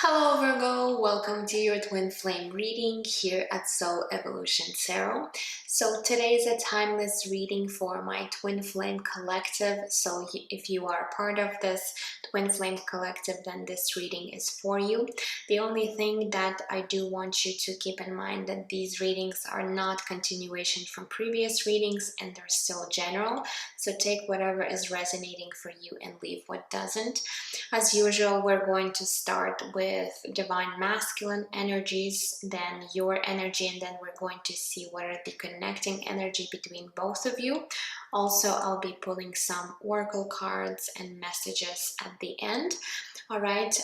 Hello Virgo, welcome to your twin flame reading here at Soul Evolution Tarot. So today is a timeless reading for my twin flame collective. So if you are part of this twin flame collective, then this reading is for you. The only thing that I do want you to keep in mind that these readings are not continuation from previous readings and they're still general. So take whatever is resonating for you and leave what doesn't. As usual, we're going to start with divine masculine energies, then your energy, and then we're going to see what are the connecting energy between both of you. Also, I'll be pulling some oracle cards and messages at the end. All right,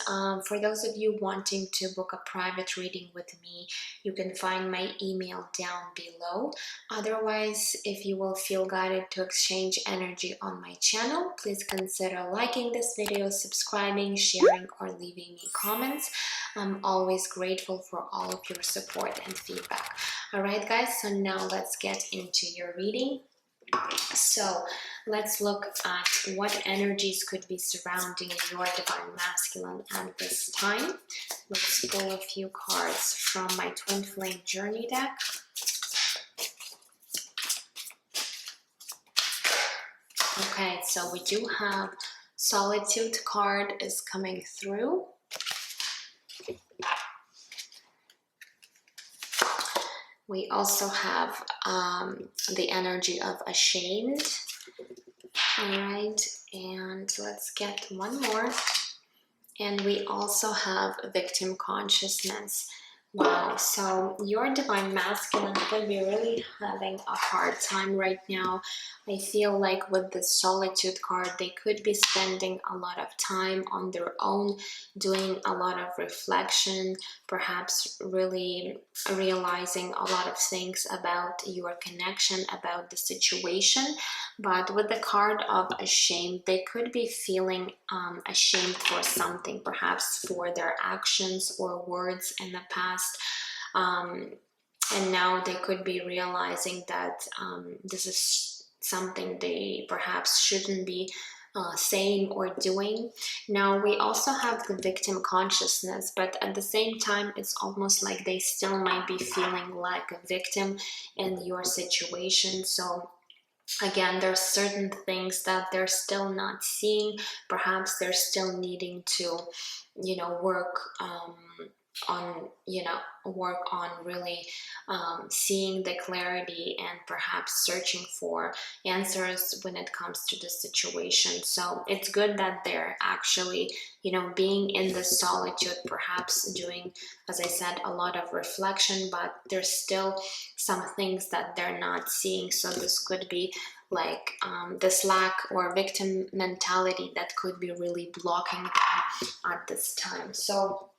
for those of you wanting to book a private reading with me, you can find my email down below. Otherwise, if you will feel guided to exchange energy on my channel, please consider liking this video, subscribing, sharing, or leaving me comments. I'm always grateful for all of your support and feedback. All right, guys, so now let's get into your reading. So let's look at what energies could be surrounding your divine masculine at this time. Let's pull a few cards from my twin flame journey deck. Okay, so we do have Solitude card is coming through. We also have the energy of Ashamed. All right, and let's get one more. And we also have Victim Consciousness. Wow, so your divine masculine could be really having a hard time right now. I feel like with the Solitude card, they could be spending a lot of time on their own, doing a lot of reflection, perhaps really realizing a lot of things about your connection, about the situation. But with the card of Ashamed, they could be feeling ashamed for something, perhaps for their actions or words in the past. And now they could be realizing that this is something they perhaps shouldn't be saying or doing. Now we also have the victim consciousness, but at the same time it's almost like they still might be feeling like a victim in your situation. So again, there's certain things that they're still not seeing. Perhaps they're still needing to, work on really seeing the clarity and perhaps searching for answers when it comes to the situation. So it's good that they're actually, being in the solitude, perhaps doing, as I said, a lot of reflection, but there's still some things that they're not seeing. So this could be like this lack or victim mentality that could be really blocking them at this time. So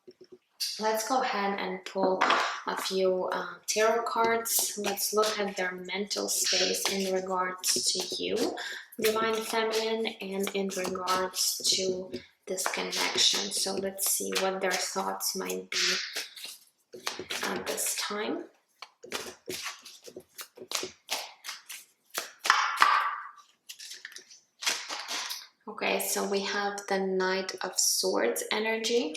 let's go ahead and pull a few tarot cards. Let's look at their mental space in regards to you, Divine Feminine, and in regards to this connection. So let's see what their thoughts might be at this time. Okay, so we have the Knight of Swords energy.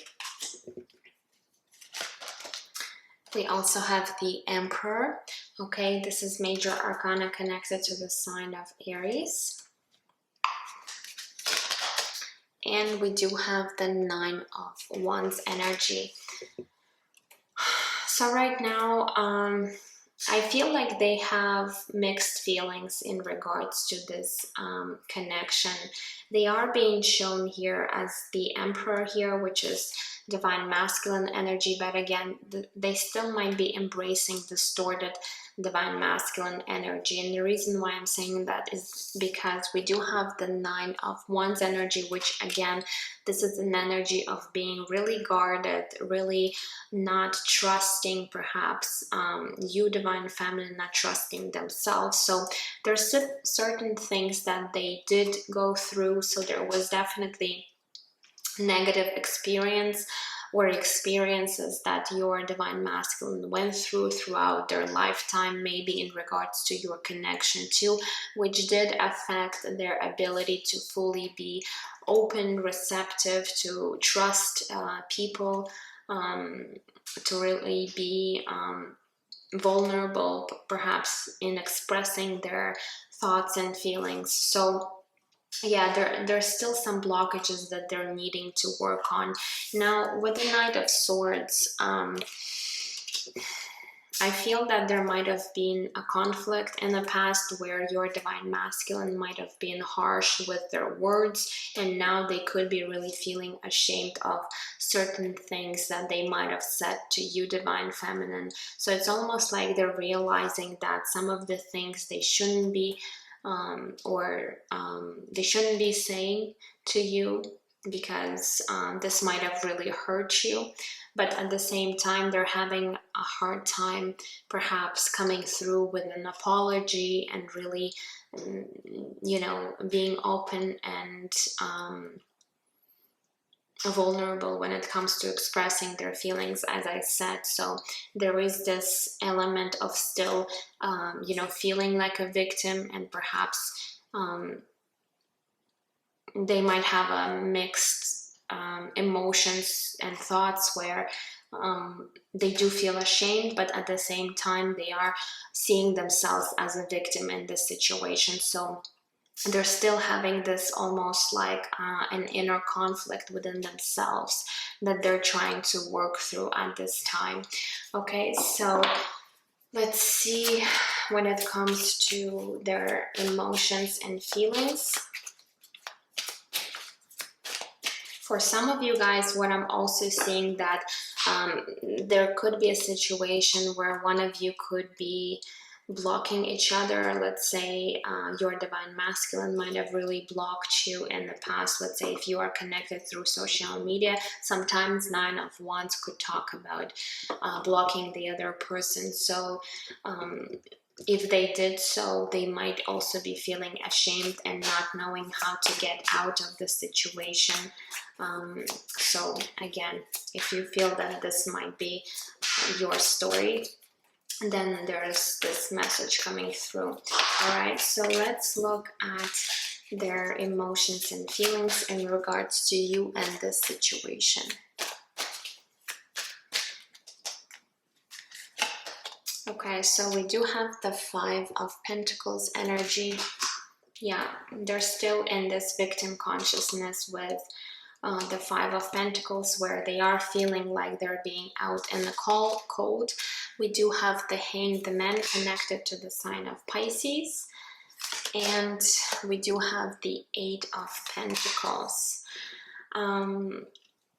We also have the Emperor. Okay, this is major arcana connected to the sign of Aries. And we do have the Nine of Wands energy. So right now, I feel like they have mixed feelings in regards to this connection. They are being shown here as the Emperor here, which is divine masculine energy, but again, they still might be embracing distorted divine masculine energy. And the reason why I'm saying that is because we do have the Nine of Wands energy, which again, this is an energy of being really guarded, really not trusting, perhaps you divine feminine not trusting themselves. So there's certain things that they did go through, so there was definitely negative experience or experiences that your divine masculine went through throughout their lifetime, maybe in regards to your connection too, which did affect their ability to fully be open, receptive, to trust people, to really be vulnerable, perhaps in expressing their thoughts and feelings. So yeah, there's still some blockages that they're needing to work on. Now, with the Knight of Swords, I feel that there might have been a conflict in the past where your divine masculine might have been harsh with their words, and now they could be really feeling ashamed of certain things that they might have said to you, divine feminine. So it's almost like they're realizing that some of the things they shouldn't be they shouldn't be saying to you, because this might have really hurt you. But at the same time, they're having a hard time perhaps coming through with an apology and really, you know, being open and vulnerable when it comes to expressing their feelings, as I said. So there is this element of still, you know, feeling like a victim, and perhaps they might have a mixed emotions and thoughts where they do feel ashamed, but at the same time they are seeing themselves as a victim in this situation. So they're still having this almost like an inner conflict within themselves that they're trying to work through at this time. Okay, so let's see when it comes to their emotions and feelings. For some of you guys, what I'm also seeing that there could be a situation where one of you could be blocking each other. Let's say your divine masculine might have really blocked you in the past. Let's say if you are connected through social media, sometimes Nine of Wands could talk about blocking the other person. So if they did so, they might also be feeling ashamed and not knowing how to get out of the situation. So again, if you feel that this might be your story, then there's this message coming through. All right, so let's look at their emotions and feelings in regards to you and this situation. Okay, so we do have the Five of Pentacles energy. Yeah, they're still in this victim consciousness with the Five of Pentacles, where they are feeling like they're being out in the cold. We do have the Hanged Man connected to the sign of Pisces. And we do have the Eight of Pentacles.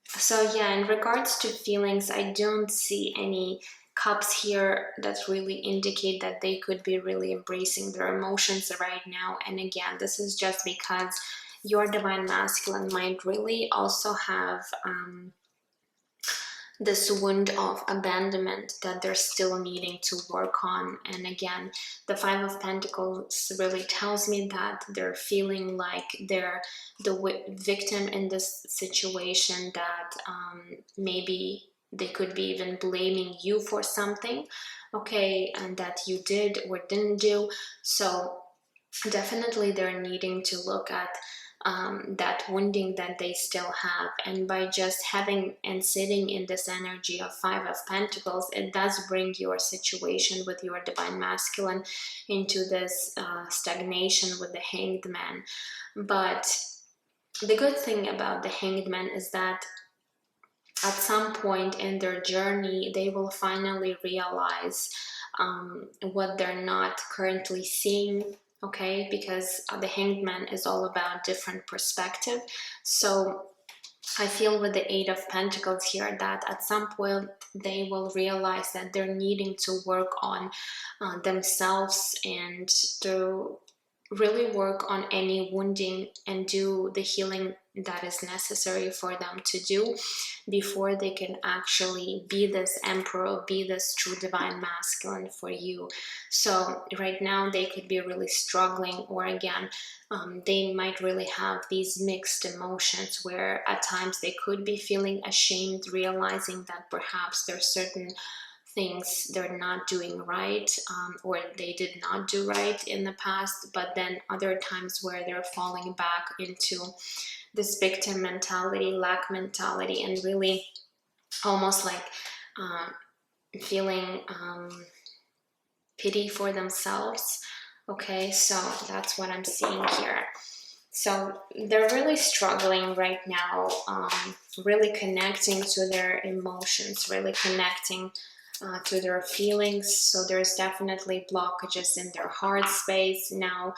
So yeah, in regards to feelings, I don't see any cups here that really indicate that they could be really embracing their emotions right now. And again, this is just because your divine masculine might really also have this wound of abandonment that they're still needing to work on. And again, the Five of Pentacles really tells me that they're feeling like they're the victim in this situation, that maybe they could be even blaming you for something, okay, and that you did or didn't do. So definitely they're needing to look at that wounding that they still have. And by just having and sitting in this energy of Five of Pentacles, it does bring your situation with your divine masculine into this stagnation with the Hanged Man. But the good thing about the Hanged Man is that at some point in their journey, they will finally realize what they're not currently seeing, okay? Because the Hanged Man is all about different perspective. So I feel with the Eight of Pentacles here that at some point they will realize that they're needing to work on themselves and to really work on any wounding and do the healing that is necessary for them to do before they can actually be this emperor, be this true divine masculine for you. So right now they could be really struggling, or again, they might really have these mixed emotions where at times they could be feeling ashamed, realizing that perhaps there's certain things they're not doing right, or they did not do right in the past, but then other times where they're falling back into this victim mentality, lack mentality, and really almost like feeling pity for themselves. Okay, so that's what I'm seeing here. So they're really struggling right now, really connecting to their emotions, really connecting to their feelings. So there's definitely blockages in their heart space. Now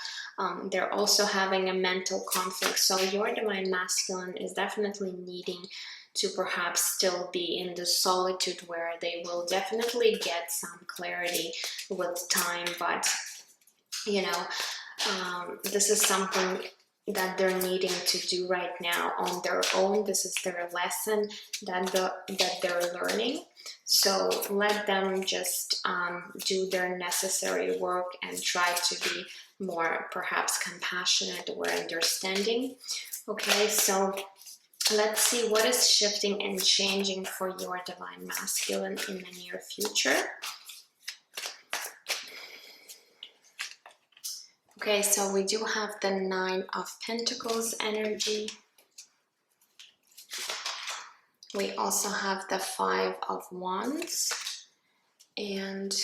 they're also having a mental conflict. So your divine masculine is definitely needing to perhaps still be in the solitude, where they will definitely get some clarity with time. But you know, this is something that they're needing to do right now on their own. This is their lesson that they're learning. So let them just do their necessary work and try to be more perhaps compassionate or understanding. Okay, so let's see what is shifting and changing for your divine masculine in the near future. Okay, so we do have the Nine of Pentacles energy. We also have the Five of Wands. And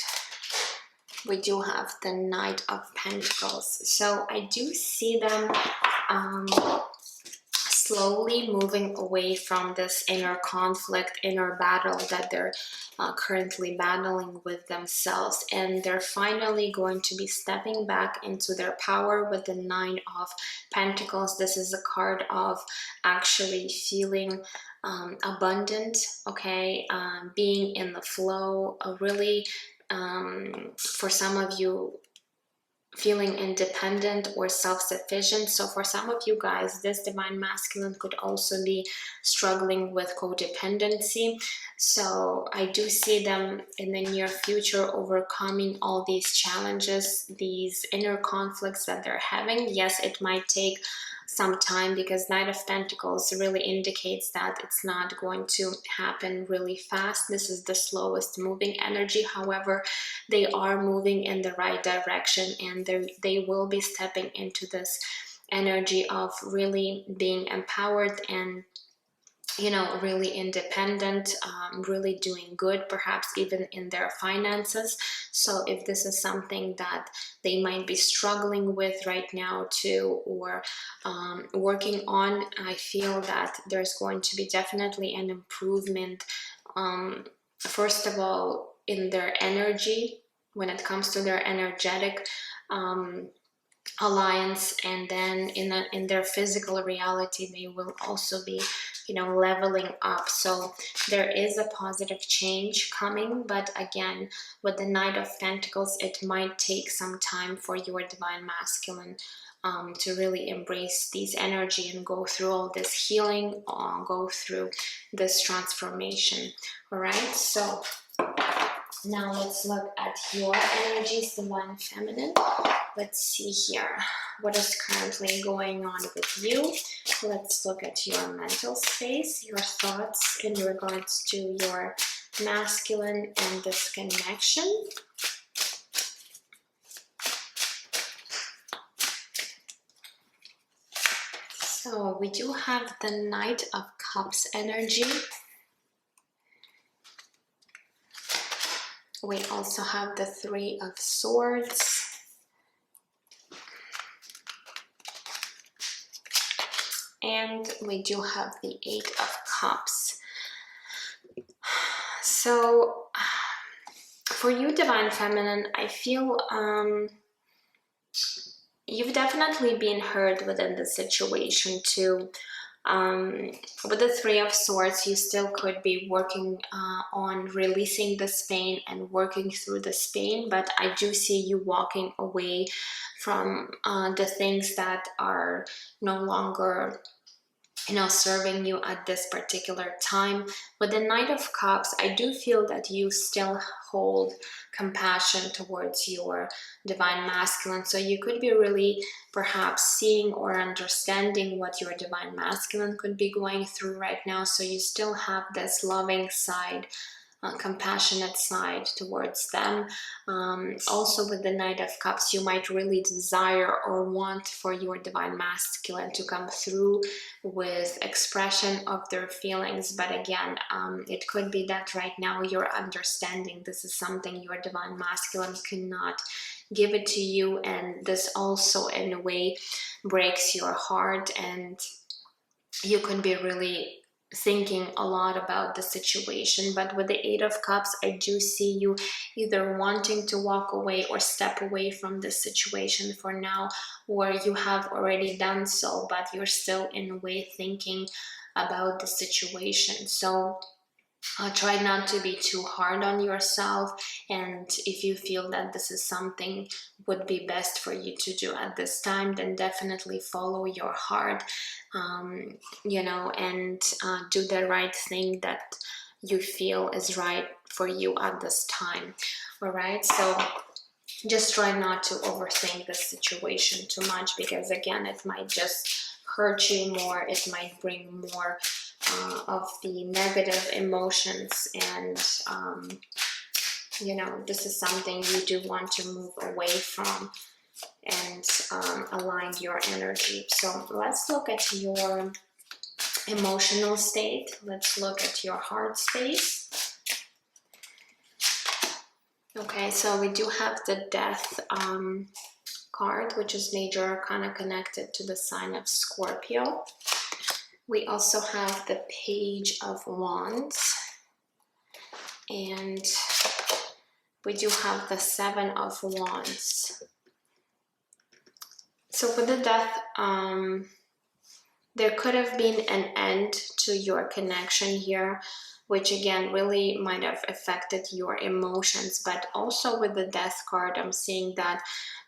we do have the Knight of Pentacles. So I do see them slowly moving away from this inner conflict, inner battle that they're currently battling with themselves, and they're finally going to be stepping back into their power with the Nine of Pentacles. This is a card of actually feeling abundant, okay, being in the flow, really for some of you feeling independent or self-sufficient. So for some of you guys, this divine masculine could also be struggling with codependency. So I do see them in the near future overcoming all these challenges, these inner conflicts that they're having. Yes, it might take some time, because Knight of Pentacles really indicates that it's not going to happen really fast. This is the slowest moving energy. However, they are moving in the right direction, and they will be stepping into this energy of really being empowered and, you know, really independent, really doing good, perhaps even in their finances. So if this is something that they might be struggling with right now too, or working on, I feel that there's going to be definitely an improvement, first of all, in their energy, when it comes to their energetic alliance, and then in their physical reality, they will also be, you know, leveling up. So there is a positive change coming, but again, with the Knight of Pentacles, it might take some time for your divine masculine to really embrace these energy and go through all this healing, go through this transformation. All right, so now let's look at your energies, divine feminine. Let's see here what is currently going on with you. Let's look at your mental space, your thoughts in regards to your masculine and this connection. So we do have the Knight of Cups energy. We also have the Three of Swords. And we do have the Eight of Cups. So for you, divine feminine, I feel you've definitely been hurt within the situation too. With the Three of Swords, you still could be working on releasing this pain and working through this pain, but I do see you walking away from the things that are no longer serving you at this particular time. With the Knight of Cups, I do feel that you still hold compassion towards your Divine Masculine. So you could be really perhaps seeing or understanding what your Divine Masculine could be going through right now. So you still have this loving side, compassionate side towards them. Also with the Knight of Cups, you might really desire or want for your Divine Masculine to come through with expression of their feelings. But again, it could be that right now you're understanding this is something your Divine Masculine cannot give it to you, and this also in a way breaks your heart, and you can be really thinking a lot about the situation. But with the Eight of Cups, I do see you either wanting to walk away or step away from this situation for now, or you have already done so, but you're still in a way thinking about the situation. So try not to be too hard on yourself, and if you feel that this is something would be best for you to do at this time, then definitely follow your heart, and do the right thing that you feel is right for you at this time. All right, so just try not to overthink the situation too much, because again, it might just hurt you more. It might bring more of the negative emotions, and this is something you do want to move away from and align your energy. So let's look at your emotional state. Let's look at your heart space. Okay, so we do have the Death card, which is major arcana connected to the sign of Scorpio. We also have the Page of Wands, and we do have the Seven of Wands. So with the Death, there could have been an end to your connection here, which again really might have affected your emotions. But also with the Death card, I'm seeing that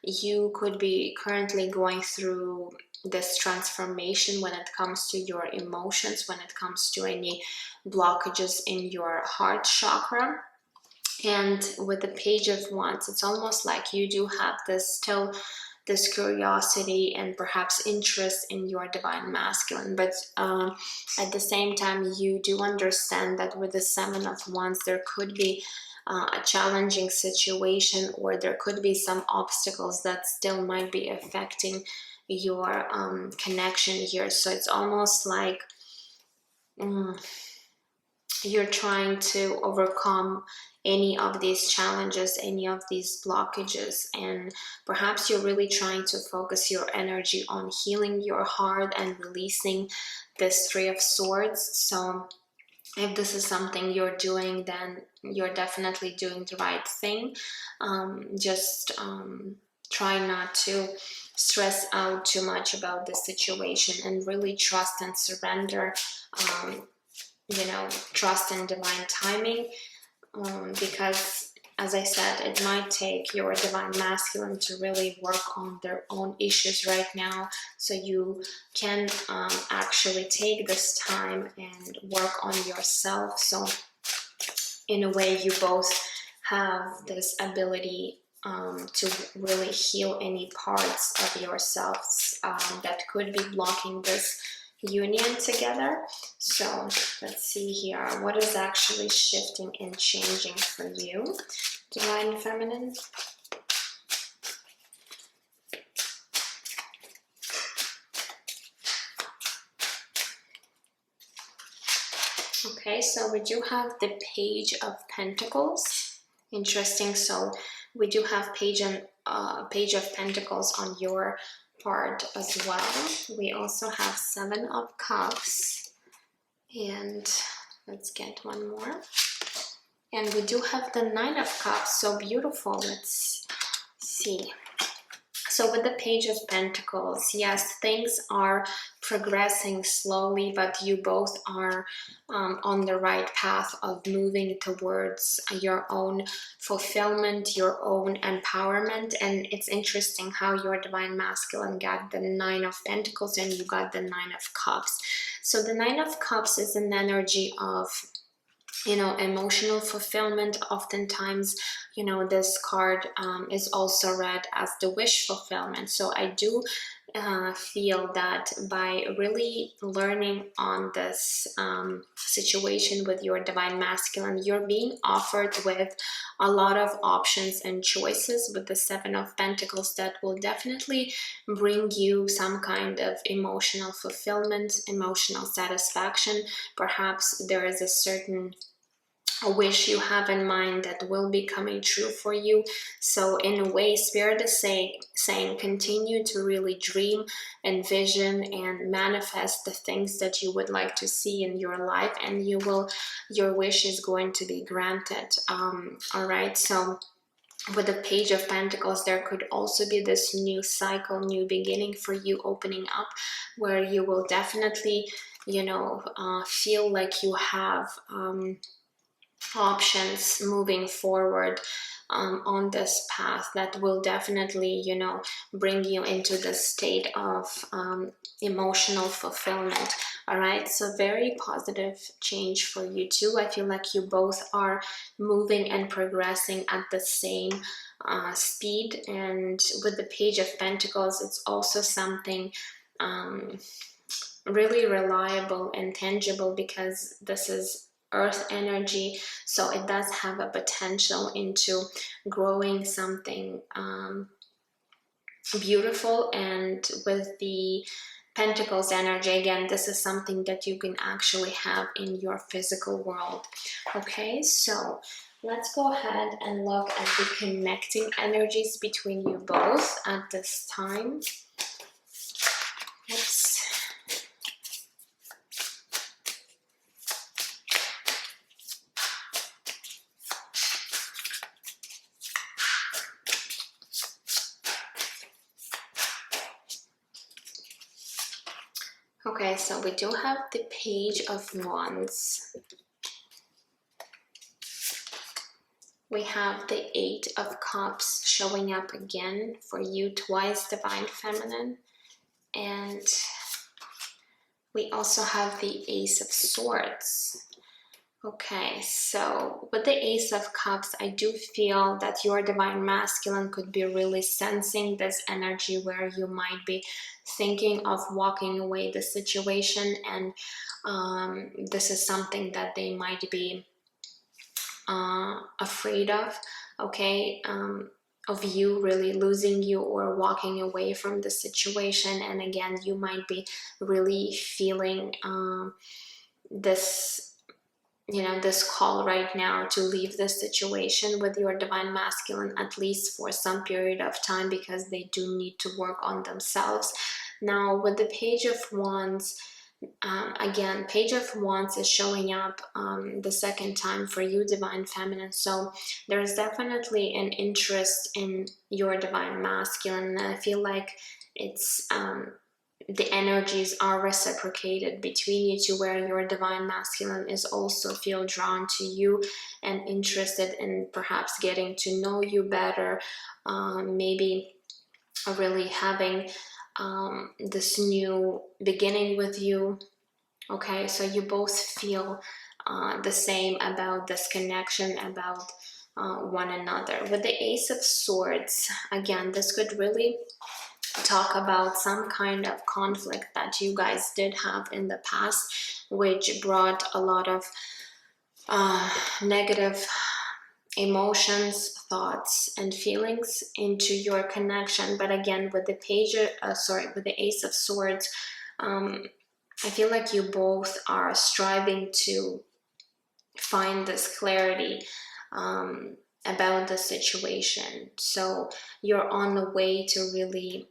you could be currently going through this transformation when it comes to your emotions, when it comes to any blockages in your heart chakra. And with the Page of Wands, it's almost like you do have this curiosity and perhaps interest in your Divine Masculine, but at the same time you do understand that with the Seven of Wands there could be a challenging situation, or there could be some obstacles that still might be affecting your connection here. So it's almost like you're trying to overcome any of these challenges, any of these blockages, and perhaps you're really trying to focus your energy on healing your heart and releasing this Three of Swords. So if this is something you're doing, then you're definitely doing the right thing. Just try not to stress out too much about the situation, and really trust and surrender, trust in divine timing, because as I said, it might take your Divine Masculine to really work on their own issues right now. So you can actually take this time and work on yourself. So in a way, you both have this ability to really heal any parts of yourselves that could be blocking this union together. So let's see here, what is actually shifting and changing for you, Divine Feminine? Okay, so we do have the Page of Pentacles. Interesting. So we do have Page of Pentacles on your part as well. We also have Seven of Cups, and let's get one more. And we do have the Nine of Cups. So beautiful. Let's see. So with the Page of Pentacles, yes, things are progressing slowly, but you both are on the right path of moving towards your own fulfillment, your own empowerment. And it's interesting how your Divine Masculine got the Nine of Pentacles and you got the Nine of Cups. So the Nine of Cups is an energy of, you know, emotional fulfillment. Oftentimes, you know, this card is also read as the wish fulfillment. So I do feel that by really learning on this situation with your divine masculine, you're being offered with a lot of options and choices with the Seven of Pentacles that will definitely bring you some kind of emotional fulfillment, emotional satisfaction. Perhaps there is a wish you have in mind that will be coming true for you. So in a way, Spirit is saying continue to really dream, envision, and manifest the things that you would like to see in your life, and your wish is going to be granted. All right, so with the Page of Pentacles, there could also be this new cycle, new beginning for you opening up, where you will definitely, you know, feel like you have options moving forward on this path that will definitely, you know, bring you into the state of emotional fulfillment. All right, so very positive change for you too. I feel like you both are moving and progressing at the same speed. And with the Page of Pentacles, it's also something really reliable and tangible, because this is earth energy, so it does have a potential into growing something beautiful. And with the Pentacles energy, again, this is something that you can actually have in your physical world. Okay, so let's go ahead and look at the connecting energies between you both at this time. Oops. Okay, so we do have the Page of Wands. We have the Eight of Cups showing up again for you twice, Divine Feminine. And we also have the Ace of Swords. Okay, so with the Ace of Cups, I do feel that your Divine Masculine could be really sensing this energy where you might be thinking of walking away the situation, and this is something that they might be afraid of, okay, of you really losing you or walking away from the situation. And again, you might be really feeling this, you know, this call right now to leave this situation with your Divine Masculine, at least for some period of time, because they do need to work on themselves. Now with the Page of Wands, again, Page of Wands is showing up the second time for you, Divine Feminine. So there's definitely an interest in your Divine Masculine. And I feel like it's the energies are reciprocated between you two, where your Divine Masculine is also feel drawn to you and interested in perhaps getting to know you better, maybe really having this new beginning with you. Okay, so you both feel the same about this connection, about one another. With the Ace of Swords, again, this could really talk about some kind of conflict that you guys did have in the past, which brought a lot of negative emotions, thoughts, and feelings into your connection. But again, with the with the Ace of Swords, I feel like you both are striving to find this clarity about the situation. So you're on the way to really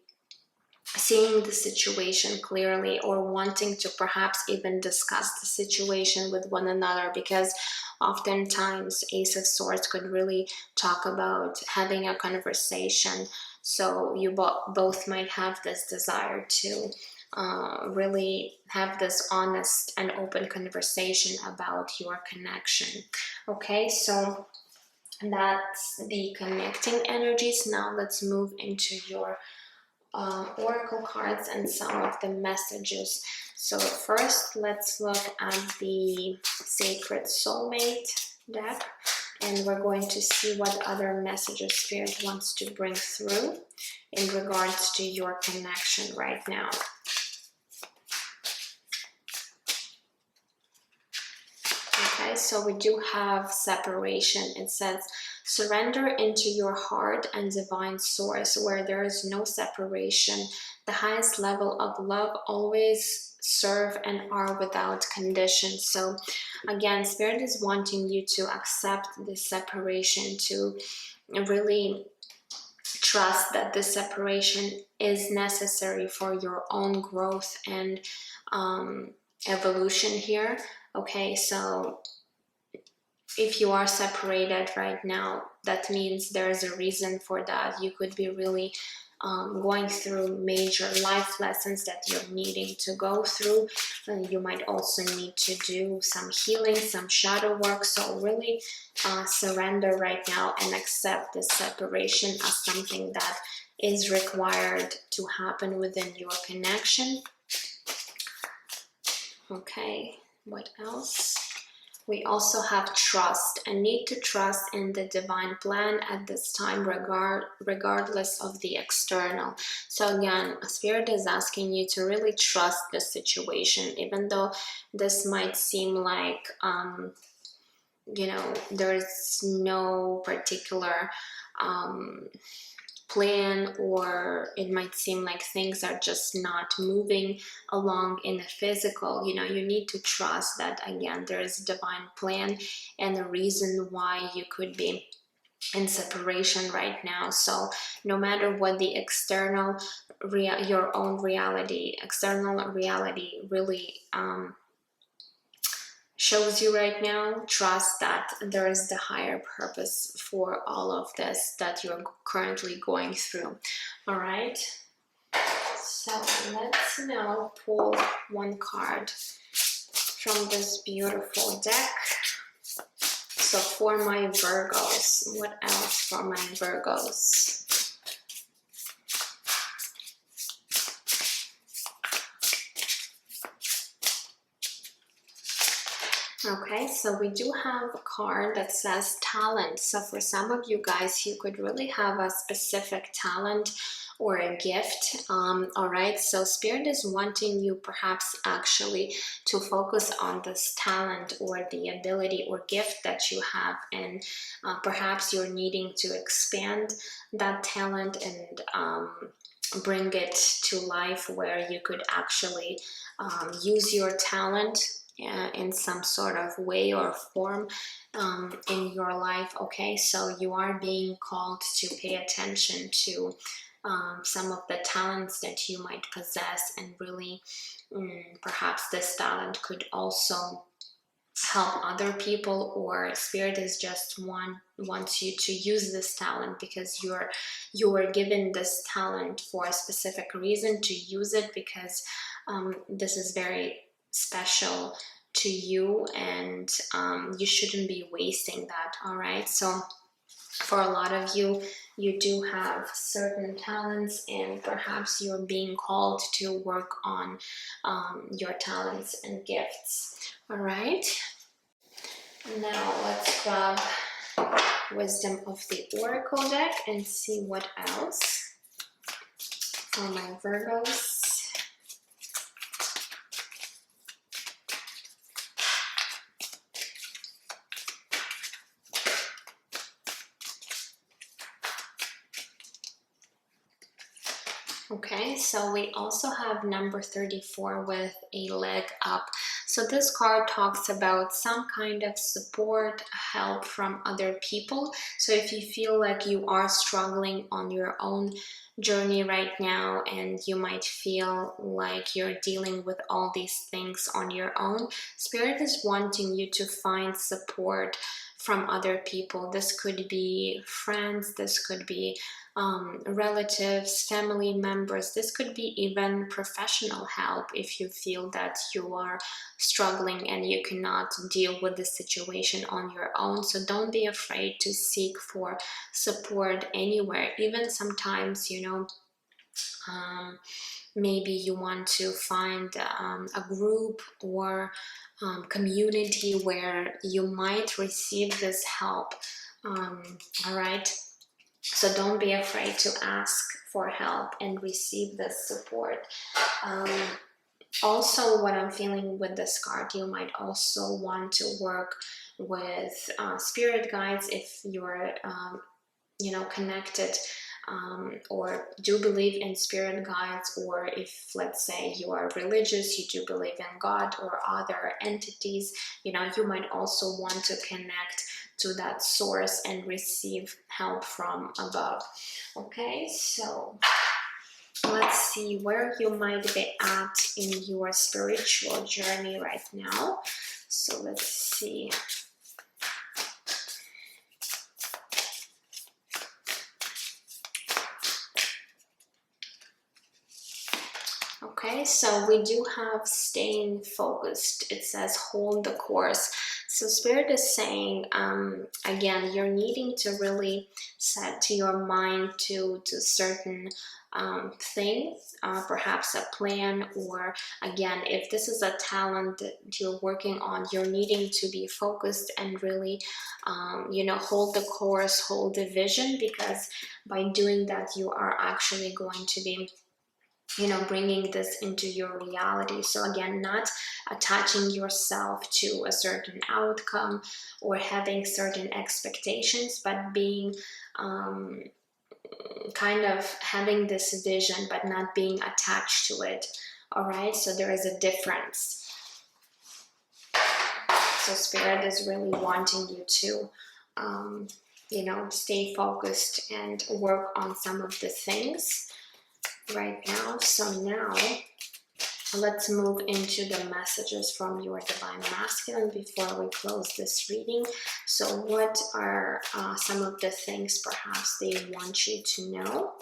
seeing the situation clearly, or wanting to perhaps even discuss the situation with one another, because oftentimes Ace of Swords could really talk about having a conversation. So you both might have this desire to really have this honest and open conversation about your connection. Okay, so that's the connecting energies. Now let's move into your oracle cards and some of the messages. So first, let's look at the Sacred Soulmate deck, and we're going to see what other messages Spirit wants to bring through in regards to your connection right now. Okay, so we do have separation. It says, surrender into your heart and divine source where there is no separation. The highest level of love always serve and are without condition. So again, Spirit is wanting you to accept this separation, to really trust that this separation is necessary for your own growth and evolution here. Okay, so if you are separated right now, that means there's a reason for that. You could be really going through major life lessons that you're needing to go through. You might also need to do some healing, some shadow work. So really surrender right now and accept this separation as something that is required to happen within your connection. Okay, what else? We also have trust, and need to trust in the divine plan at this time, regardless of the external. So again, Spirit is asking you to really trust the situation, even though this might seem like, you know, there's no particular plan, or it might seem like things are just not moving along in the physical. You know, you need to trust that again there is a divine plan and a reason why you could be in separation right now. So no matter what the external your own reality, external reality really shows you right now, trust that there is the higher purpose for all of this that you're currently going through. All right, so let's now pull one card from this beautiful deck. So for my Virgos, what else for my Virgos? Okay, so we do have a card that says talent. So for some of you guys, you could really have a specific talent or a gift. All right, so Spirit is wanting you perhaps actually to focus on this talent or the ability or gift that you have, and perhaps you're needing to expand that talent and bring it to life where you could actually use your talent in some sort of way or form in your life. Okay, so you are being called to pay attention to some of the talents that you might possess, and really perhaps this talent could also help other people, or Spirit is just wants you to use this talent because you were given this talent for a specific reason, to use it because this is very special to you, and you shouldn't be wasting that. All right, so for a lot of you, you do have certain talents, and perhaps you're being called to work on your talents and gifts. All right, now let's grab Wisdom of the Oracle deck and see what else for my Virgos. Okay, so we also have number 34 with a leg up. So this card talks about some kind of support, help from other people. So if you feel like you are struggling on your own journey right now, and you might feel like you're dealing with all these things on your own, Spirit is wanting you to find support from other people. This could be friends, this could be relatives, family members. This could be even professional help if you feel that you are struggling and you cannot deal with the situation on your own. So don't be afraid to seek for support anywhere. Even sometimes, you know, Maybe you want to find a group or community where you might receive this help. All right, so don't be afraid to ask for help and receive this support. Also, what I'm feeling with this card, you might also want to work with spirit guides if you're connected or do believe in spirit guides, or if, let's say, you are religious, you do believe in God or other entities, you might also want to connect to that source and receive help from above. Okay, so let's see where you might be at in your spiritual journey right now. So let's see. Okay, so we do have staying focused. It says hold the course. So Spirit is saying, again, you're needing to really set to your mind to certain things, perhaps a plan, or again, if this is a talent that you're working on, you're needing to be focused and really, hold the course, hold the vision, because by doing that, you are actually going to be bringing this into your reality. So again, not attaching yourself to a certain outcome or having certain expectations, but being kind of having this vision, but not being attached to it. All right, so there is a difference. So Spirit is really wanting you to stay focused and work on some of the things right now. So now let's move into the messages from your Divine Masculine before we close this reading. So what are some of the things perhaps they want you to know?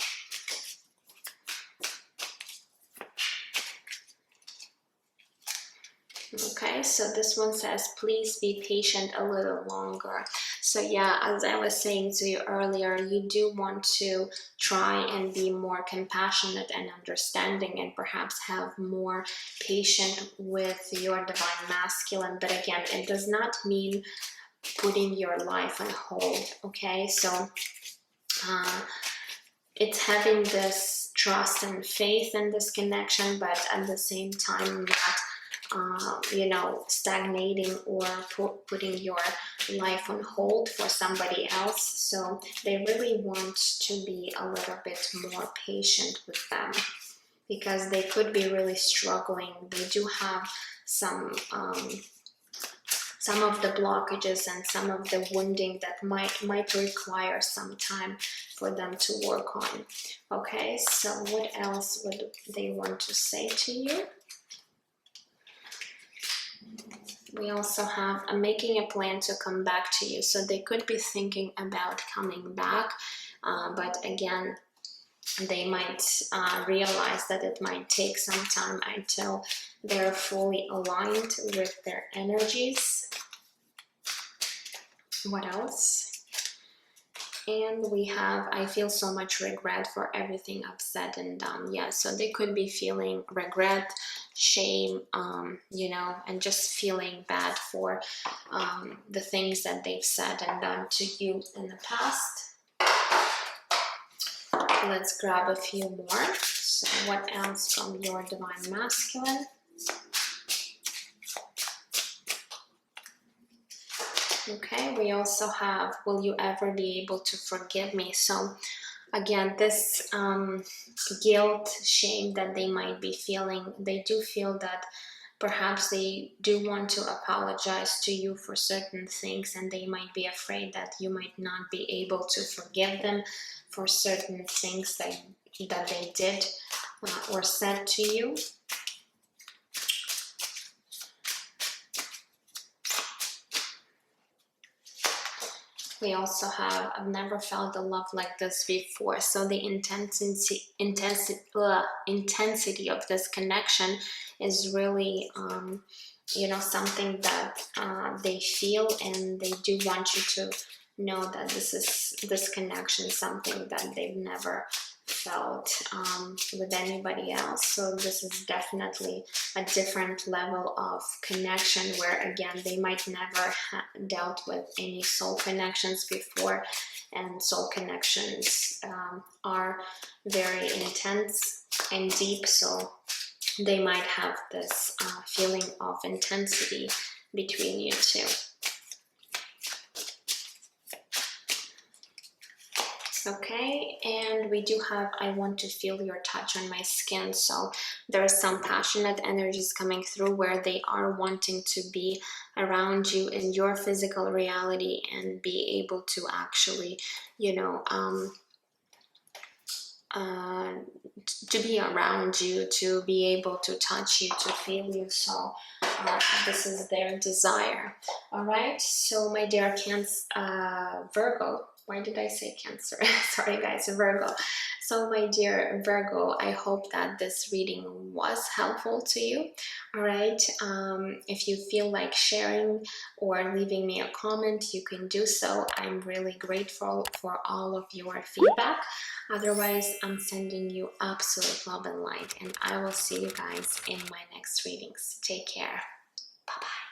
Okay, so this one says, please be patient a little longer. So yeah, as I was saying to you earlier, you do want to try and be more compassionate and understanding, and perhaps have more patience with your Divine Masculine. But again, it does not mean putting your life on hold, okay? So it's having this trust and faith in this connection, but at the same time not stagnating or putting your life on hold for somebody else. So they really want to be a little bit more patient with them, because they could be really struggling. They do have some of the blockages and some of the wounding that might require some time for them to work on. Okay, so what else would they want to say to you? We also have making a plan to come back to you. So they could be thinking about coming back, but again, they might realize that it might take some time until they're fully aligned with their energies. What else? And we have, I feel so much regret for everything I've said and done. Yeah, so they could be feeling regret, shame, and just feeling bad for the things that they've said and done to you in the past. Let's grab a few more. So what else from your Divine Masculine? Okay, we also have, will you ever be able to forgive me? So again, this guilt, shame that they might be feeling, they do feel that perhaps they do want to apologize to you for certain things, and they might be afraid that you might not be able to forgive them for certain things that they did or said to you. We also have, I've never felt a love like this before. So the intensity of this connection is really, something that they feel, and they do want you to know that this connection is something that they've never felt with anybody else. So this is definitely a different level of connection where, again, they might never have dealt with any soul connections before, and soul connections are very intense and deep, so they might have this feeling of intensity between you two. Okay, and we do have, I want to feel your touch on my skin. So there are some passionate energies coming through where they are wanting to be around you in your physical reality and be able to actually, you know, to be around you, to be able to touch you, to feel you. So this is their desire. All right, so my dear Virgo, why did I say Cancer? Sorry guys, Virgo. So my dear Virgo, I hope that this reading was helpful to you. All right, if you feel like sharing or leaving me a comment, you can do so. I'm really grateful for all of your feedback. Otherwise, I'm sending you absolute love and light, and I will see you guys in my next readings. Take care. Bye-bye.